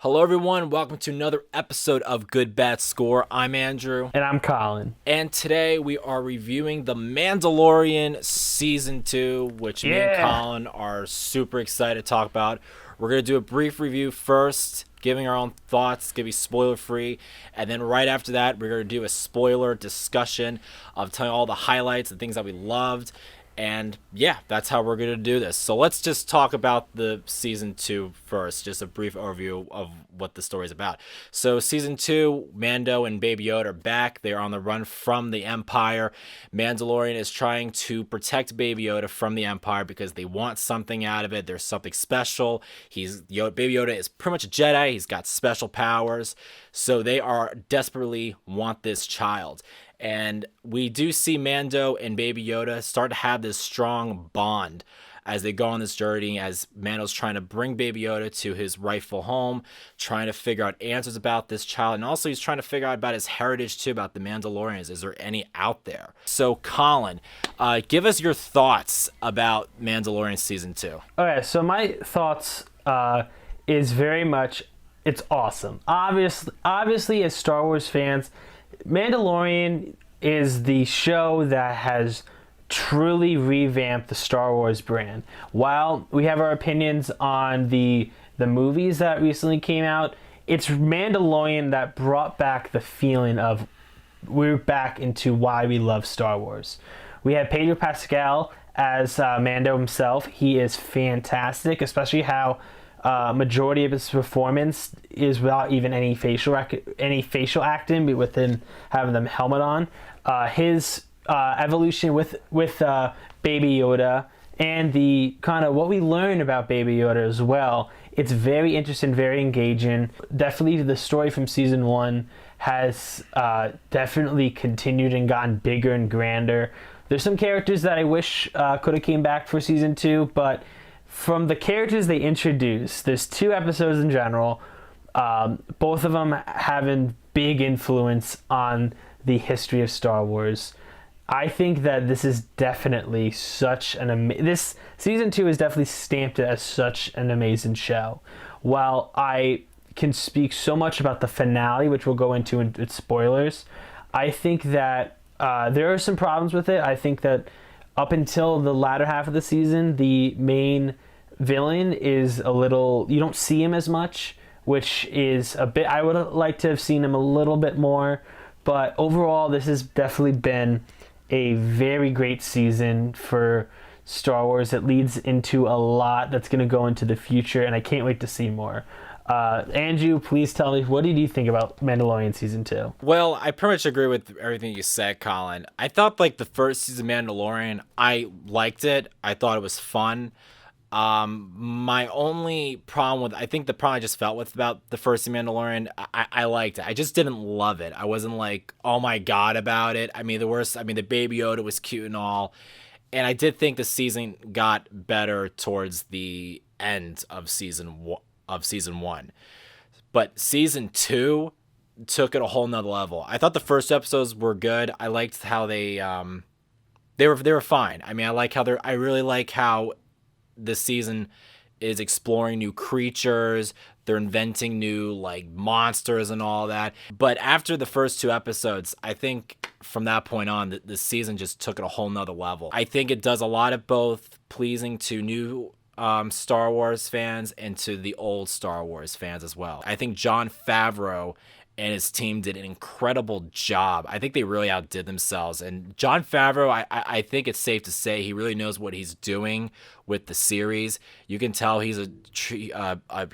Hello, everyone. Welcome to another episode of Good Bad Score. I'm Andrew. And I'm Collin. And today we are reviewing The Mandalorian Season 2, which me and Yeah. Collin are super excited to talk about. We're going to do a brief review first, giving our own thoughts, going to be spoiler free. And then right after that, we're going to do a spoiler discussion of telling all the highlights and things that we loved. And yeah, that's how we're going to do this. So let's just talk about the season 2 first, just a brief overview of what the story is about. So season 2, Mando and Baby Yoda are back. They're on the run from the Empire. Mandalorian is trying to protect Baby Yoda from the Empire because they want something out of it. There's something special. Baby Yoda is pretty much a Jedi. He's got special powers. So they are desperately want this child. And we do see Mando and Baby Yoda start to have this strong bond as they go on this journey, as Mando's trying to bring Baby Yoda to his rightful home, trying to figure out answers about this child, and also he's trying to figure out about his heritage too, about the Mandalorians. Is there any out there? So, Collin, give us your thoughts about Mandalorian Season 2. Okay, so my thoughts is very much, it's awesome. Obviously, as Star Wars fans, Mandalorian is the show that has truly revamped the Star Wars brand. While we have our opinions on the movies that recently came out, it's Mandalorian that brought back the feeling of we're back into why we love Star Wars. We have Pedro Pascal as Mando himself. He is fantastic, especially how majority of his performance is without even any facial acting, but within having the helmet on. His evolution with Baby Yoda and the kind of what we learn about Baby Yoda as well. It's very interesting, very engaging. Definitely the story from season 1 has definitely continued and gotten bigger and grander. There's some characters that I wish could have came back for season 2, but from the characters they introduced, there's 2 episodes in general, both of them having big influence on the history of Star Wars. I think that this is definitely such this season 2 is definitely stamped as such an amazing show. While I can speak so much about the finale, which we'll go into in spoilers, I think that there are some problems with it. I think that up until the latter half of the season, the main villain is a little, you don't see him as much, which is a bit, I would like to have seen him a little bit more. But overall, this has definitely been a very great season for Star Wars. It leads into a lot that's going to go into the future, and I can't wait to see more. Andrew, please tell me, what did you think about Mandalorian Season 2? Well, I pretty much agree with everything you said, Collin. I thought the first season of Mandalorian, I liked it. I thought it was fun. My only problem with, I think the problem I just felt with about the first Mandalorian, I liked it. I just didn't love it. I wasn't like, oh my God about it. I mean, the Baby Yoda was cute and all. And I did think the season got better towards the end of season 1. But season 2 took it a whole nother level. I thought the first episodes were good. I liked how they were fine. I mean, I really like how this season is exploring new creatures. They're inventing new monsters and all that. But after the first 2 episodes, I think from that point on, the season just took it a whole nother level. I think it does a lot of both pleasing to new Star Wars fans and to the old Star Wars fans as well. I think Jon Favreau and his team did an incredible job. I think they really outdid themselves. And Jon Favreau, I think it's safe to say he really knows what he's doing with the series. You can tell he's a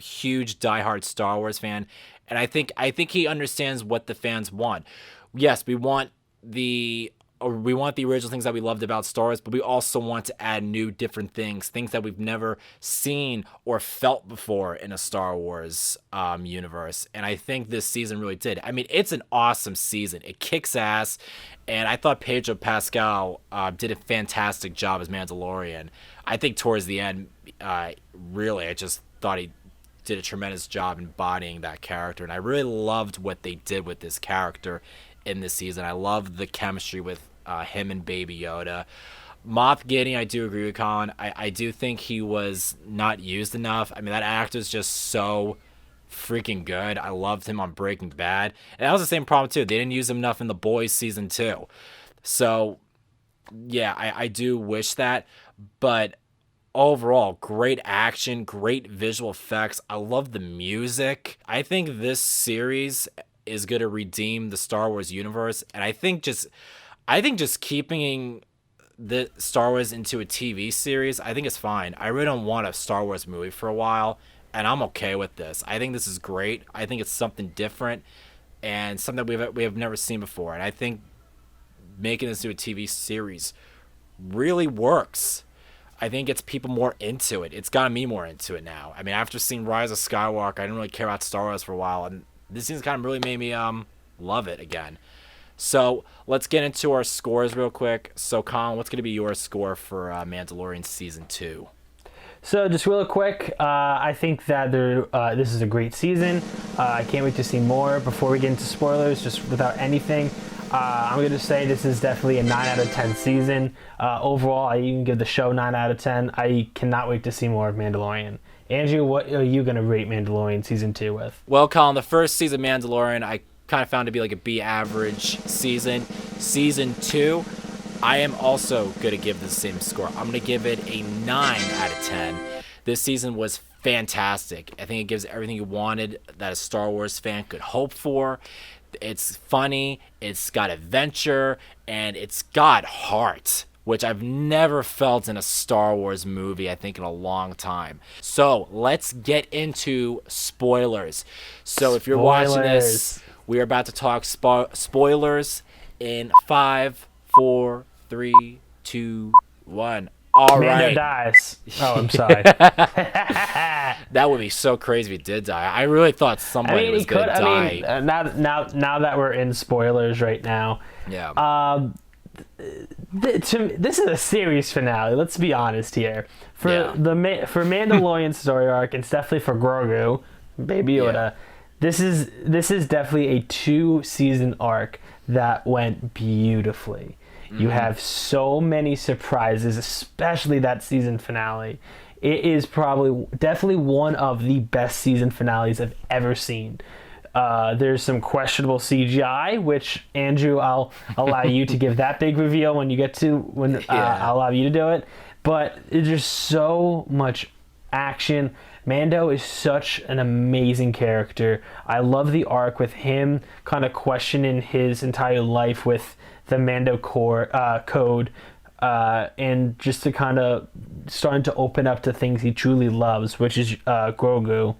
huge diehard Star Wars fan, and I think he understands what the fans want. Yes, we want the original things that we loved about Star Wars, but we also want to add new, different things that we've never seen or felt before in a Star Wars universe. And I think this season really did. I mean, it's an awesome season. It kicks ass, and I thought Pedro Pascal did a fantastic job as Mandalorian. I think towards the end, really, I just thought he did a tremendous job embodying that character, and I really loved what they did with this character in this season. I love the chemistry with him and Baby Yoda. Moff Gideon, I do agree with Collin. I do think he was not used enough. I mean, that actor's just so freaking good. I loved him on Breaking Bad. And that was the same problem too. They didn't use him enough in The Boys season 2. So yeah, I do wish that. But overall, great action, great visual effects. I love the music. I think this series is going to redeem the Star Wars universe, and I think just keeping the Star Wars into a TV series, I think it's fine. I really don't want a Star Wars movie for a while, and I'm okay with this. I think this is great. I think it's something different and something that we have never seen before, and I think making this into a TV series really works. I think it's people more into it. It's gotten me more into it now. I mean, after seeing Rise of Skywalker, I didn't really care about Star Wars for a while, and this season kind of really made me love it again. So let's get into our scores real quick. So, Colin, what's going to be your score for Mandalorian season 2? So just real quick, I think that this is a great season. I can't wait to see more. Before we get into spoilers, just without anything, I'm going to say this is definitely a 9 out of 10 season. Overall, I even give the show 9 out of 10. I cannot wait to see more of Mandalorian. Andrew, what are you going to rate Mandalorian season 2 with? Well, Colin, the first season of Mandalorian, I kind of found to be like a B average season. Season 2, I am also going to give the same score. I'm going to give it a 9 out of 10. This season was fantastic. I think it gives everything you wanted that a Star Wars fan could hope for. It's funny, it's got adventure, and it's got heart, which I've never felt in a Star Wars movie, I think, in a long time. So let's get into spoilers. So if you're watching this, we are about to talk spoilers in 5, 4, 3, 2, 1. All Mando right. dies. Oh, I'm sorry. That would be so crazy if he did die. I really thought somebody was going to die. Now that we're in spoilers right now, Yeah. this is a series finale. Let's be honest here. For Mandalorian story arc, it's definitely for Grogu, Baby Yoda. Yeah. This is definitely a 2-season arc that went beautifully. You have so many surprises, especially that season finale. It is definitely one of the best season finales I've ever seen. There's some questionable CGI, which, Andrew, I'll allow you to give that big reveal when you get to I'll allow you to do it. But there's so much action. Mando is such an amazing character. I love the arc with him kind of questioning his entire life with the Mando code, and just to kind of starting to open up to things he truly loves, which is Grogu.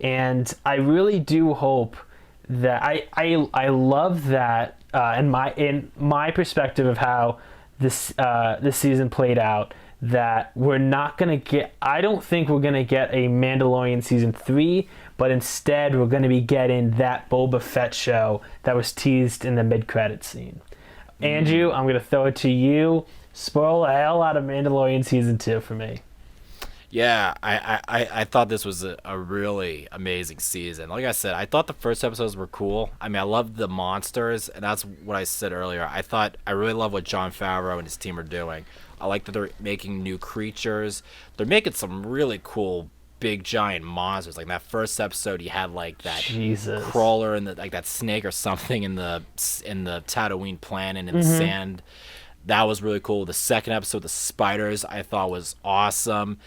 And I really do hope that I love that in my perspective of how this season played out, that we're not going to get, I don't think we're going to get a Mandalorian season 3, but instead we're going to be getting that Boba Fett show that was teased in the mid-credits scene. Andrew, I'm going to throw it to you. Spoil the hell out of Mandalorian season 2 for me. Yeah, I thought this was a really amazing season. Like I said, I thought the first episodes were cool. I mean, I loved the monsters, and that's what I said earlier. I really love what Jon Favreau and his team are doing. I like that they're making new creatures. They're making some really cool big giant monsters. Like in that first episode, you had like that crawler and like that snake or something in the Tatooine planet in the sand. That was really cool. The second episode, the spiders, I thought was awesome.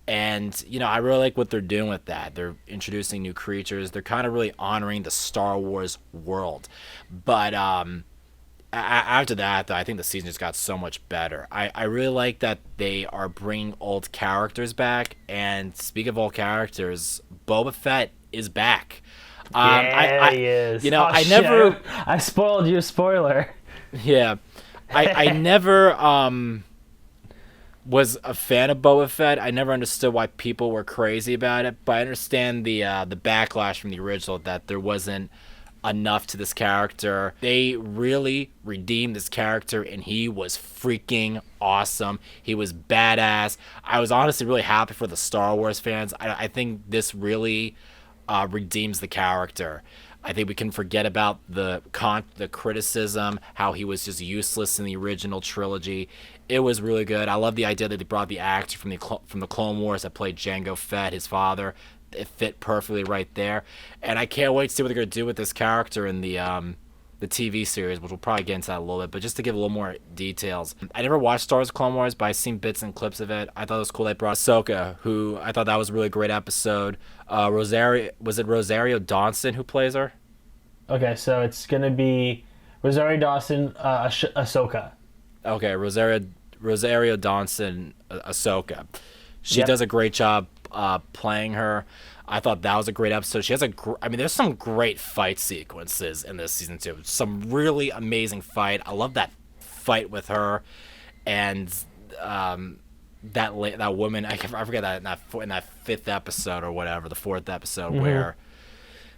And, I really like what they're doing with that. They're introducing new creatures. They're kind of really honoring the Star Wars world. But after that, though, I think the season just got so much better. I really like that they are bringing old characters back. And speaking of old characters, Boba Fett is back. He is. I spoiled you. Spoiler. Yeah. I never was a fan of Boba Fett. I never understood why people were crazy about it, but I understand the backlash from the original, that there wasn't enough to this character. They really redeemed this character, and he was freaking awesome. He was badass. I was honestly really happy for the Star Wars fans. I think this really redeems the character. I think we can forget about the criticism, how he was just useless in the original trilogy. It was really good. I love the idea that they brought the actor from the Clone Wars that played Jango Fett, his father, it fit perfectly right there, and I can't wait to see what they're gonna do with this character in the TV series, which we'll probably get into that a little bit. But just to give a little more details, I never watched Star Wars Clone Wars, but I've seen bits and clips of it. I thought it was cool they brought Ahsoka, who I thought that was a really great episode. Rosario Dawson who plays her? Okay, so it's gonna be Rosario Dawson, Ahsoka. Okay, Rosario Dawson, Ahsoka. She Yep. does a great job playing her. I thought that was a great episode. She has I mean, there's some great fight sequences in this season too. Some really amazing fight. I love that fight with her, and that woman. I forget that in that fifth episode or whatever, the fourth episode where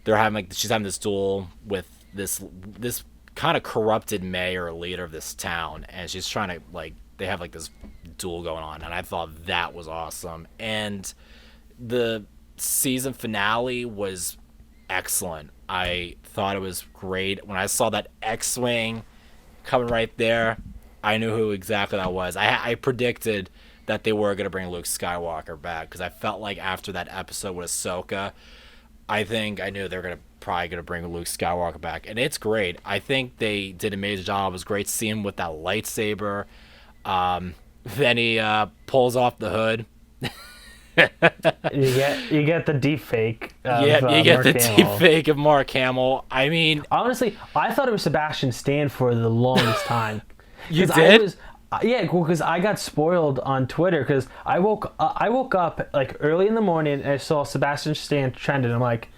they're having she's having this duel with this kind of corrupted mayor or leader of this town, and she's trying to they have this duel going on, and I thought that was awesome. And the season finale was excellent. I thought it was great. When I saw that X-wing coming right there, I knew who exactly that was. I predicted that they were going to bring Luke Skywalker back, because I felt like after that episode with Ahsoka, I knew they were probably going to bring Luke Skywalker back, and it's great. I think they did a major job. It was great seeing him with that lightsaber. Then he pulls off the hood. You get the deep fake. You get Mark the Hamill. deep fake of Mark Hamill. I mean, Honestly, I thought it was Sebastian Stan for the longest time. You 'Cause did? Because I got spoiled on Twitter, because I woke up early in the morning and I saw Sebastian Stan trending. I'm like,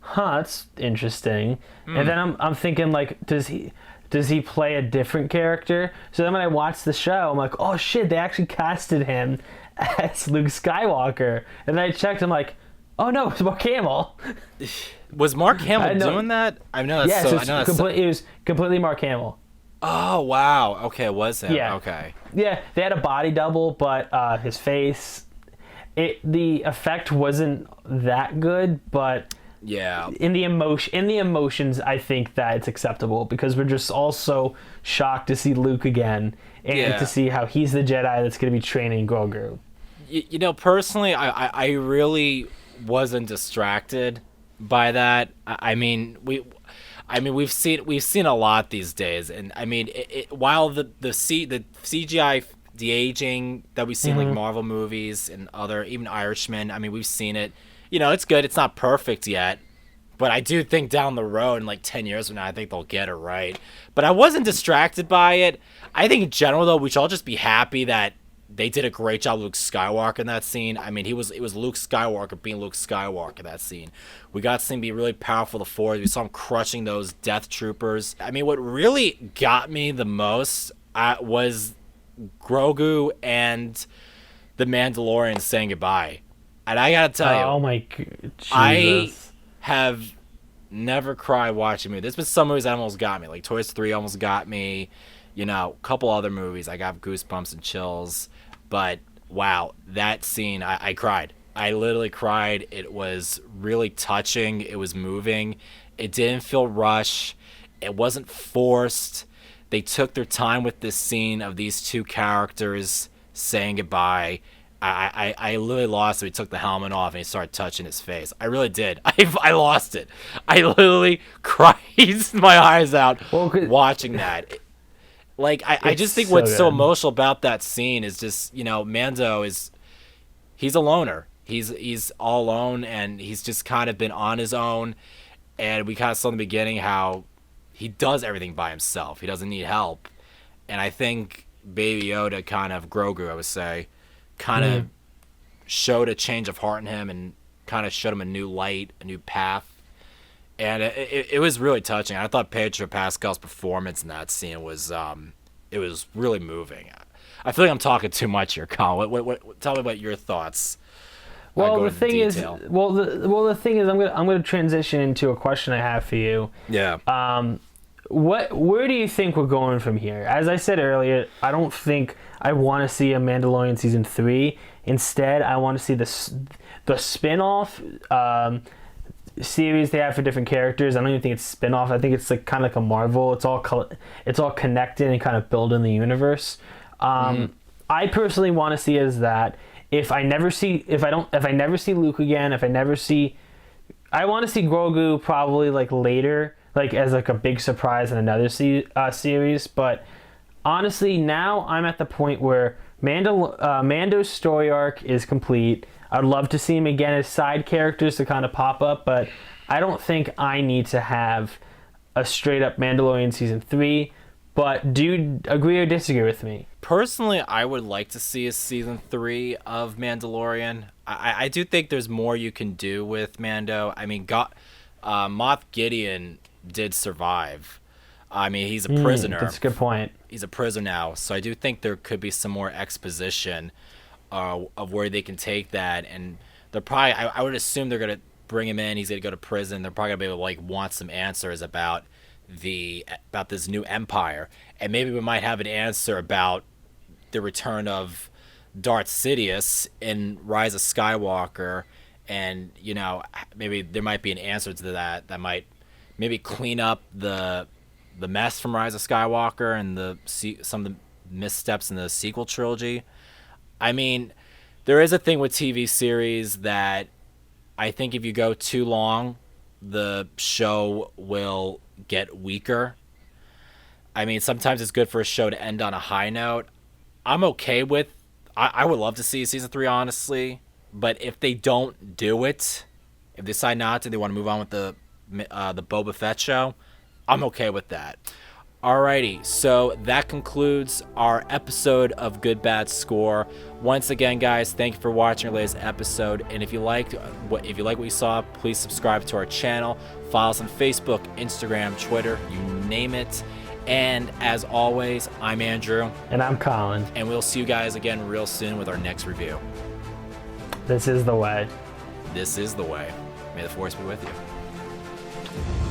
huh, that's interesting. And then I'm thinking, does he play a different character? So then when I watched the show, I'm like, oh shit, they actually casted him as Luke Skywalker. And then I checked, I'm like, oh no, it's Mark Hamill. was Mark Hamill I know. doing that? I know that's Yeah, so. so I know that's it was completely Mark Hamill. Oh wow. Okay, it was him. Yeah. Okay. Yeah, they had a body double, but his face, the effect wasn't that good, but Yeah. in the emotions, I think that it's acceptable, because we're just all so shocked to see Luke again, and to see how he's the Jedi that's going to be training Grogu. You know, personally, I really wasn't distracted by that. I mean, we've seen a lot these days, and I mean, while the CGI de-aging that we see in like Marvel movies and other, even Irishman, I mean, we've seen it. You know, it's good. It's not perfect yet, but I do think down the road, in like 10 years from now, I think they'll get it right. But I wasn't distracted by it. I think in general, though, we should all just be happy that they did a great job with Luke Skywalker in that scene. I mean, it was Luke Skywalker being Luke Skywalker in that scene. We got to see him be really powerful, the Force. We saw him crushing those Death Troopers. I mean, what really got me the most was Grogu and the Mandalorian saying goodbye. And I gotta tell you, Oh my Jesus. I have never cried watching a movie. There's been some movies that almost got me, like Toy Story 3 almost got me. You know, a couple other movies I got goosebumps and chills. But wow, that scene, I cried. I literally cried. It was really touching. It was moving. It didn't feel rushed. It wasn't forced. They took their time with this scene of these two characters saying goodbye. I literally lost it. He took the helmet off and he started touching his face. I really did. I lost it. I literally cried my eyes out watching that. I just think what's so emotional about that scene is just, you know, Mando he's a loner. He's all alone, and he's just kind of been on his own. And we kind of saw in the beginning how he does everything by himself. He doesn't need help. And I think Baby Yoda Grogu, I would say, kind of showed a change of heart in him and kind of showed him a new light, a new path. And it was really touching. I thought Pedro Pascal's performance in that scene was it was really moving. I feel like I'm talking too much here, Colin. What tell me about your thoughts. Well, the thing is, I'm going to transition into a question I have for you. Yeah. Where do you think we're going from here? As I said earlier, I don't think I want to see a Mandalorian season 3. Instead, I want to see the spin-off series they have for different characters. I don't even think it's spin-off. I think it's like kind of like a Marvel. It's all connected and kind of building the universe. I personally want to see as that. if I never see Luke again, I want to see Grogu probably like later, like as like a big surprise in another series. But honestly, now I'm at the point where Mando's story arc is complete. I'd love to see him again as side characters to kind of pop up, but I don't think I need to have a straight up Mandalorian season 3. But do you agree or disagree with me? Personally, I would like to see a season 3 of Mandalorian. I do think there's more you can do with Mando. I mean, Moff Gideon did survive. I mean, he's a prisoner. That's a good point. He's a prisoner now, so I do think there could be some more exposition of where they can take that. And they're probably, I would assume they're gonna bring him in. He's gonna go to prison. They're probably gonna be able to like want some answers about this new empire, and maybe we might have an answer about the return of Darth Sidious in Rise of Skywalker, and you know, maybe there might be an answer to that might maybe clean up the mess from Rise of Skywalker and some of the missteps in the sequel trilogy. I mean, there is a thing with TV series that I think if you go too long, the show will get weaker. I mean, sometimes it's good for a show to end on a high note. I'm okay with. I would love to see season 3, honestly, but if they don't do it, if they decide not to, they want to move on with the Boba Fett show, I'm okay with that. Alrighty, so that concludes our episode of Good Bad Score. Once again, guys, thank you for watching our latest episode. And if you like what you saw, please subscribe to our channel. Follow us on Facebook, Instagram, Twitter, you name it. And as always, I'm Andrew. And I'm Collin. And we'll see you guys again real soon with our next review. This is the way. This is the way. May the Force be with you.